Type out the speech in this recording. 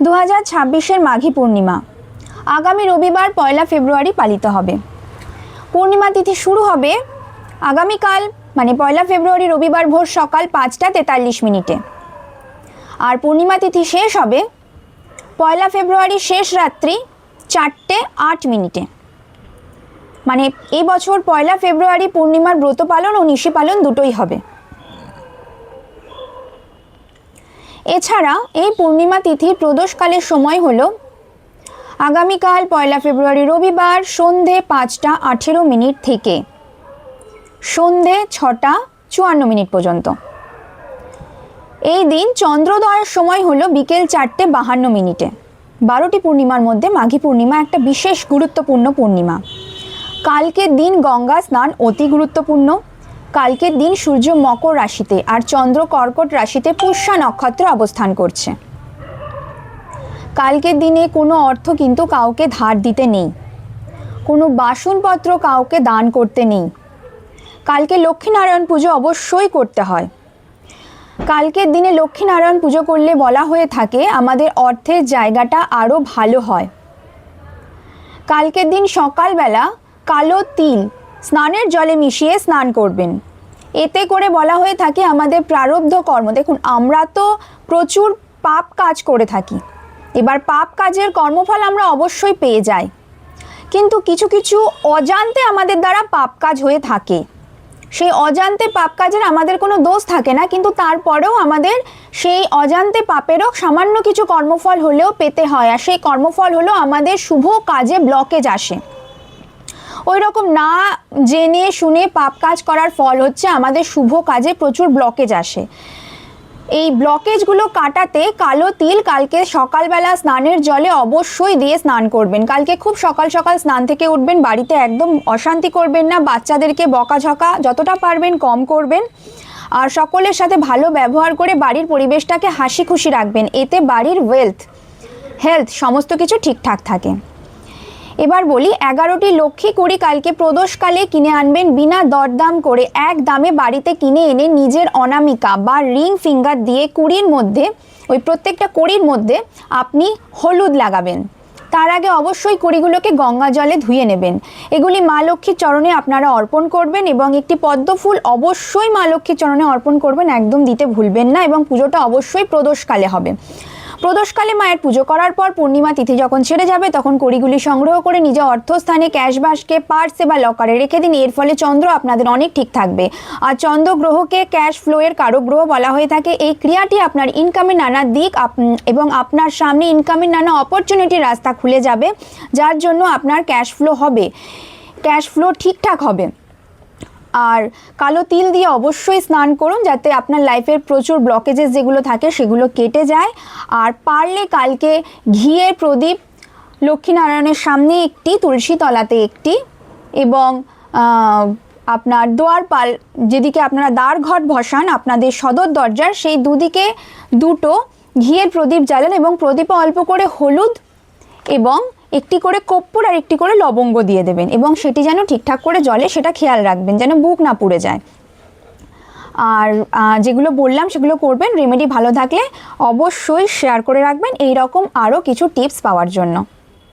2026-এর মাঘী পূর্ণিমা আগামী রবিবার 1 ফেব্রুয়ারি পালিত হবে। পূর্ণিমা তিথি শুরু হবে আগামীকাল মানে 1 ফেব্রুয়ারি রবিবার ভোর সকাল 5টা 43 মিনিটে, আর পূর্ণিমা তিথি শেষ হবে 1 ফেব্রুয়ারি শেষ রাত্রি 4টে 8 মিনিটে। মানে এই বছর 1 ফেব্রুয়ারি পূর্ণিমার ব্রত পালন ও নিশি পালন দুটোই হবে। এছাড়া এই পূর্ণিমা তিথির প্রদোষকালের সময় হলো আগামীকাল 1 ফেব্রুয়ারি রবিবার সন্ধে 5টা 18 মিনিট থেকে সন্ধে 6টা 54 মিনিট পর্যন্ত। এই দিন চন্দ্রোদয়ের সময় হলো বিকেল 4টে 52 মিনিটে। 12টি পূর্ণিমার মধ্যে মাঘী পূর্ণিমা একটা বিশেষ গুরুত্বপূর্ণ পূর্ণিমা। কালকের দিন গঙ্গা স্নান অতি গুরুত্বপূর্ণ। কালকের দিন সূর্য মকর রাশিতে আর চন্দ্র কর্কট রাশিতে পুষ্যা নক্ষত্রে অবস্থান করছে। কালকের দিনে কোনো অর্থ কিন্তু কাউকে ধার দিতে নেই, কোনো বাসনপত্র কাউকে দান করতে নেই। কালকে লক্ষ্মীনারায়ণ পুজো অবশ্যই করতে হয়। কালকের দিনে লক্ষ্মীনারায়ণ পুজো করলে বলা হয়ে থাকে আমাদের অর্থের জায়গাটা আরও ভালো হয়। কালকের দিন সকালবেলা কালো তিল স্নানের জলে মিশিয়ে স্নান করবেন। এতে করে বলা হয়ে থাকে আমাদের প্রারব্ধ কর্ম, দেখুন আমরা তো প্রচুর পাপ কাজ করে থাকি, এবার পাপ কাজের কর্মফল আমরা অবশ্যই পেয়ে যাই, কিন্তু কিছু কিছু অজান্তে আমাদের দ্বারা পাপ কাজ হয়ে থাকে। সেই অজান্তে পাপ কাজের আমাদের কোনো দোষ থাকে না, কিন্তু তারপরেও আমাদের সেই অজান্তে পাপেরও সামান্য কিছু কর্মফল হলেও পেতে হয়, আর সেই কর্মফল হলো আমাদের শুভ কাজে ব্লকেজ আসে। ওই রকম না জেনে শুনে পাপ কাজ করার ফল হচ্ছে আমাদের শুভ কাজে প্রচুর ব্লকেজ আসে। এই ব্লকেজগুলো কাটাতে কালো তিল কালকে সকালবেলা স্নানের জলে অবশ্যই দিয়ে স্নান করবেন। কালকে খুব সকাল সকাল স্নান থেকে উঠবেন, বাড়িতে একদম অশান্তি করবেন না, বাচ্চাদেরকে বকাঝকা যতটা পারবেন কম করবেন, আর সকলের সাথে ভালো ব্যবহার করে বাড়ির পরিবেশটাকে হাসি খুশি রাখবেন। এতে বাড়ির হেলথ সমস্ত কিছু ঠিকঠাক থাকে। এবার বলি 11টি লক্ষ্মী কুড়ি কালকে প্রদোষকালে কিনে আনবেন বিনা দরদাম করে, এক দামে বাড়িতে কিনে এনে নিজের অনামিকা বা রিং ফিঙ্গার দিয়ে কুড়ির মধ্যে ওই প্রত্যেকটা কুড়ির মধ্যে আপনি হলুদ লাগাবেন। তার আগে অবশ্যই কুড়িগুলোকে গঙ্গা জলে ধুয়ে নেবেন। এগুলি মা লক্ষ্মীর চরণে আপনারা অর্পণ করবেন এবং একটি পদ্ম ফুল অবশ্যই মা লক্ষ্মীর চরণে অর্পণ করবেন, একদম দিতে ভুলবেন না, এবং পুজোটা অবশ্যই প্রদোষকালে হবে। প্রদোষকালে মায়ের পুজো করার পর পূর্ণিমা তিথি যখন ছেড়ে যাবে তখন কড়িগুলি সংগ্রহ করে নিজের অর্থস্থানে ক্যাশ বাস্কে পার্সে বা লকারে রেখে দিন। এর ফলে চন্দ্র আপনাদের অনেক ঠিক থাকবে। আর চন্দ্র গ্রহকে ক্যাশ ফ্লোয়ের কারক গ্রহ বলা হয়ে থাকে। এই ক্রিয়াটি আপনার ইনকামের নানা দিক এবং আপনার সামনে ইনকামের নানা অপরচুনিটির রাস্তা খুলে যাবে, যার জন্য আপনার ক্যাশ ফ্লো হবে, ক্যাশ ফ্লো ঠিকঠাক হবে। আর কালো তিল দিয়ে অবশ্যই স্নান করুন যাতে আপনার লাইফের প্রচুর ব্লকেজেস যেগুলো থাকে সেগুলো কেটে যায়। আর পারলে কালকে ঘিয়ের প্রদীপ লক্ষ্মীনারায়ণের সামনে একটি, তুলসী তলাতে একটি, এবং আপনার দোয়ারপাল যেদিকে আপনারা দ্বার ঘট বসান আপনাদের সদর দরজার সেই দুদিকে দুটো ঘিয়ের প্রদীপ জ্বালান এবং প্রদীপে অল্প করে হলুদ এবং একটি করে কর্পূর আর একটি করে লবঙ্গ দিয়ে দেবেন, এবং সেটি যেন ঠিকঠাক করে জ্বলে সেটা খেয়াল রাখবেন যেন বুক না পুড়ে যায়। আর যেগুলো বললাম সেগুলো করবেন। রেমেডি ভালো থাকলে অবশ্যই শেয়ার করে রাখবেন এই রকম আরও কিছু টিপস পাওয়ার জন্য।